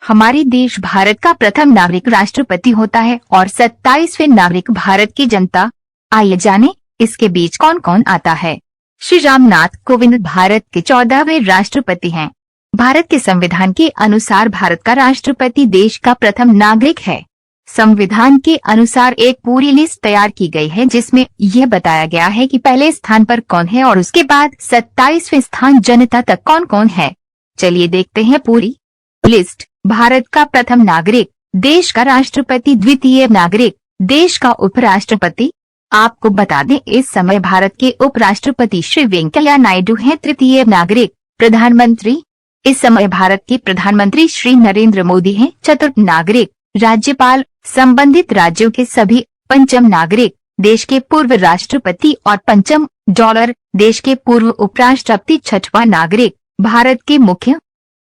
हमारे देश भारत का प्रथम नागरिक राष्ट्रपति होता है और 27वें नागरिक भारत की जनता। आइए जाने इसके बीच कौन कौन आता है। श्री रामनाथ कोविंद भारत के 14वें राष्ट्रपति हैं। भारत के संविधान के अनुसार भारत का राष्ट्रपति देश का प्रथम नागरिक है। संविधान के अनुसार एक पूरी लिस्ट तैयार की गई है जिसमें यह बताया गया है कि पहले स्थान पर कौन है और उसके बाद 27वें स्थान जनता तक कौन कौन है। चलिए देखते हैं पूरी लिस्ट। भारत का प्रथम नागरिक, देश का राष्ट्रपति। द्वितीय नागरिक, देश का उपराष्ट्रपति। आपको बता दें इस समय भारत के उपराष्ट्रपति श्री वेंकैया नायडू हैं। तृतीय नागरिक, प्रधानमंत्री। इस समय भारत के प्रधानमंत्री श्री नरेंद्र मोदी हैं। चतुर्थ नागरिक, राज्यपाल, संबंधित राज्यों के सभी। पंचम नागरिक, देश के पूर्व राष्ट्रपति और पंचम डॉलर, देश के पूर्व उपराष्ट्रपति। छठवां नागरिक, भारत के मुख्य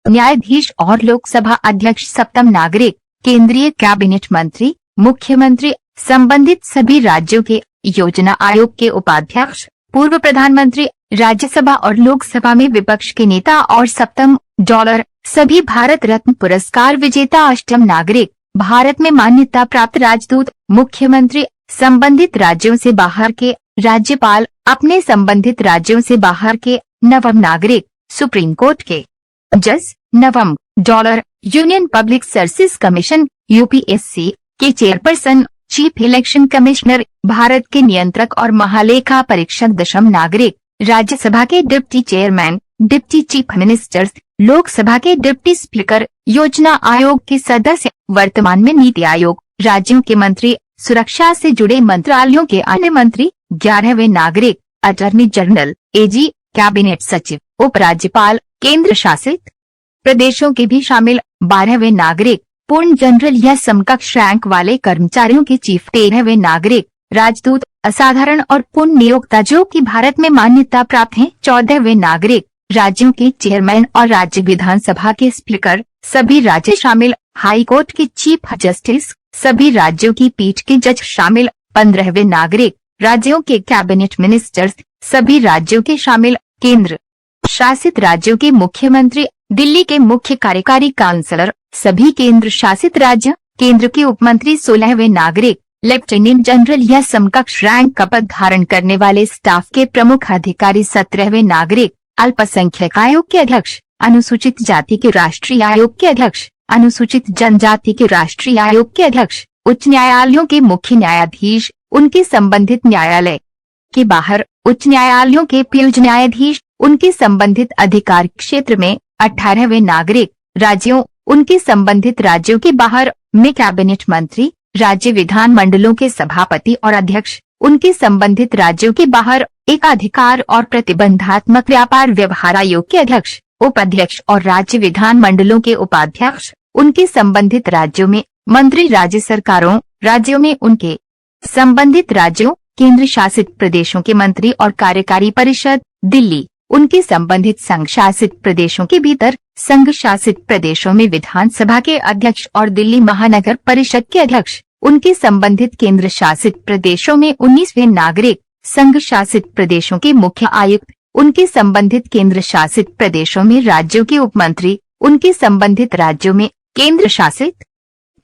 न्यायाधीश और लोकसभा अध्यक्ष। सप्तम नागरिक, केंद्रीय कैबिनेट मंत्री, मुख्यमंत्री, संबंधित सभी राज्यों के योजना आयोग के उपाध्यक्ष, पूर्व प्रधानमंत्री, राज्यसभा और लोकसभा में विपक्ष के नेता। और सप्तम डॉलर, सभी भारत रत्न पुरस्कार विजेता। अष्टम नागरिक, भारत में मान्यता प्राप्त राजदूत, मुख्यमंत्री, संबंधित राज्यों से बाहर के राज्यपाल, अपने संबंधित राज्यों से बाहर के। नवम नागरिक, सुप्रीम कोर्ट के जज। नवम डॉलर, union public service commission UPSC के chairperson, chief election commissioner, Bharat के नियंत्रक और महालेखा परीक्षक। दशम नागरिक, Rajya Sabha deputy chairman, deputy chief ministers, Lok Sabha deputy speaker, योजना आयोग के सदस्य, वर्तमान में नीति आयोग, राज्यों के मंत्री, सुरक्षा से जुड़े मंत्रालयों के अन्य मंत्री। 11वें नागरिक, अटॉर्नी जनरल, एजी, कैबिनेट सचिव, उपराज्यपाल, केंद्र शासित प्रदेशों के भी शामिल। 12वें नागरिक, पूर्ण जनरल या समकक्ष रैंक वाले कर्मचारियों के चीफ। 13वें नागरिक, राजदूत, असाधारण और पूर्ण नियोक्ता जो कि भारत में मान्यता प्राप्त हैं। 14वें नागरिक, राज्यों के चेयरमैन और राज्य विधानसभा के स्पीकर, सभी राज्य शामिल। हाई कोर्ट के चीफ जस्टिस, सभी राज्यों की पीठ के जज शामिल। 15वें नागरिक, राज्यों के कैबिनेट मिनिस्टर्स, सभी राज्यों के शामिल। केंद्र शासित राज्यों के मुख्यमंत्री, दिल्ली के मुख्य कार्यकारी काउंसलर, सभी केंद्र शासित राज्य, केंद्र के उपमंत्री। 16वें नागरिक, लेफ्टिनेंट जनरल या समकक्ष रैंक का पद धारण करने वाले स्टाफ के प्रमुख अधिकारी। 17वें नागरिक, अल्पसंख्यक आयोग के अध्यक्ष, अनुसूचित जाति के राष्ट्रीय आयोग के अध्यक्ष, अनुसूचित जनजाति के राष्ट्रीय आयोग के अध्यक्ष, उच्च न्यायालयों के मुख्य न्यायाधीश, उनके संबंधित न्यायालय के बाहर, उच्च न्यायालयों के पीयूष न्यायाधीश, उनके संबंधित अधिकार क्षेत्र में। 18वें नागरिक, राज्यों, उनके संबंधित राज्यों के बाहर में कैबिनेट मंत्री, राज्य विधान मंडलों के सभापति और अध्यक्ष, उनके संबंधित राज्यों के बाहर एकाधिकार और प्रतिबंधात्मक व्यापार व्यवहार आयोग के अध्यक्ष, उपाध्यक्ष और राज्य विधान मंडलों के उपाध्यक्ष, उनके संबंधित राज्यों में मंत्री। राज्य सरकारों, राज्यों में उनके संबंधित राज्यों, केंद्र शासित प्रदेशों के मंत्री और कार्यकारी परिषद। दिल्ली, उनके संबंधित संघ शासित प्रदेशों के भीतर, संघ शासित प्रदेशों में विधानसभा के अध्यक्ष और दिल्ली महानगर परिषद के अध्यक्ष, उनके संबंधित केंद्र शासित प्रदेशों में। 19वें नागरिक, संघ शासित प्रदेशों के मुख्य आयुक्त, उनके संबंधित केंद्र शासित प्रदेशों में राज्यों के उपमंत्री, उनके संबंधित राज्यों में केंद्र शासित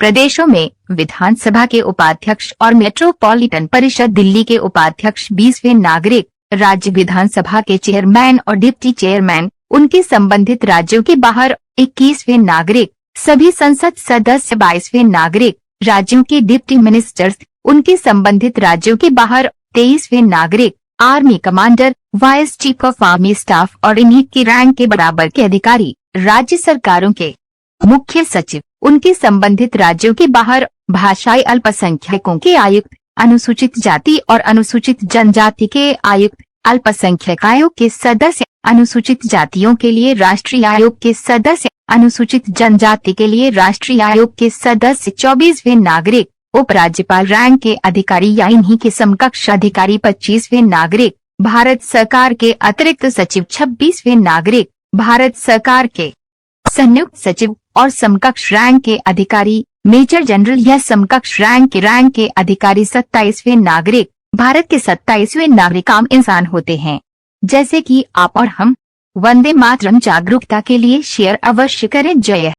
प्रदेशों में विधानसभा के उपाध्यक्ष और मेट्रोपॉलिटन परिषद दिल्ली के उपाध्यक्ष। 20वें नागरिक, राज्य विधानसभा के चेयरमैन और डिप्टी चेयरमैन, उनके संबंधित राज्यों के बाहर। 21वें नागरिक, सभी संसद सदस्य। 22वें नागरिक, राज्यों के डिप्टी मिनिस्टर्स, उनके संबंधित राज्यों के बाहर। 23वें नागरिक, army commander, vice chief of army staff और इन्हीं की रैंक के बराबर के अधिकारी, राज्य सरकारों के मुख्य सचिव, उनके संबंधित राज्यों के बाहर। भाषाई अल्पसंख्यकों के आयुक्त, अनुसूचित जाति और अनुसूचित जनजाति के आयुक्त, अल्पसंख्यक आयोग के सदस्य, अनुसूचित जातियों के लिए राष्ट्रीय आयोग के सदस्य, अनुसूचित जनजाति के लिए राष्ट्रीय आयोग के सदस्य। 24वें नागरिक, उपराज्यपाल रैंक के अधिकारी या इन्हीं के समकक्ष अधिकारी। 25वें नागरिक, भारत सरकार के अतिरिक्त सचिव। 26वें नागरिक, भारत सरकार के संयुक्त सचिव और समकक्ष रैंक के अधिकारी, मेजर जनरल या समकक्ष रैंक के अधिकारी। 27वें नागरिक, भारत के 27वें नागरिक आम इंसान होते हैं, जैसे कि आप और हम। वंदे मातरम। जागरूकता के लिए शेयर अवश्य करें। जय